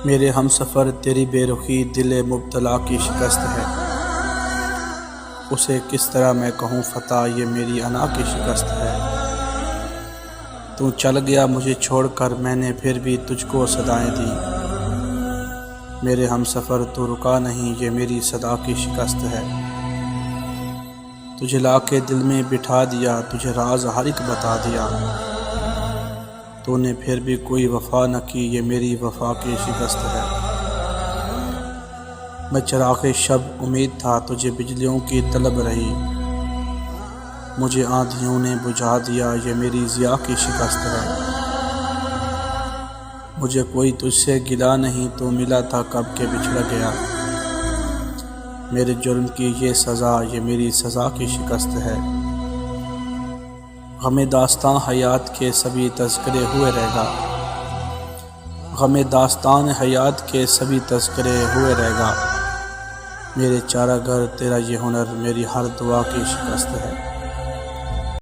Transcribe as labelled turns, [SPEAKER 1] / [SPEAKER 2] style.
[SPEAKER 1] میرے ہم سفر تیری بے رخی دل مبتلا کی شکست ہے، اسے کس طرح میں کہوں فتح یہ میری انا کی شکست ہے۔ تو چل گیا مجھے چھوڑ کر، میں نے پھر بھی تجھ کو صدائیں دی، میرے ہم سفر تو رکا نہیں یہ میری صدا کی شکست ہے۔ تجھے لا کے دل میں بٹھا دیا، تجھے راز ہر ایک بتا دیا، تو نے پھر بھی کوئی وفا نہ کی یہ میری وفا کی شکست ہے۔ میں چراغ شب امید تھا تجھے بجلیوں کی طلب رہی، مجھے آندھیوں نے بجھا دیا یہ میری ضیا کی شکست ہے۔ مجھے کوئی تجھ سے گلا نہیں تو ملا تھا کب کہ بچھڑ گیا، میرے جرم کی یہ سزا یہ میری سزا کی شکست ہے۔ غم داستان حیات کے سبھی تذکرے ہوئے رہ گا، غم داستان حیات کے سبھی تذکرے ہوئے رہ گا، میرے چارہ گر تیرا یہ ہنر میری ہر دعا کی شکست ہے۔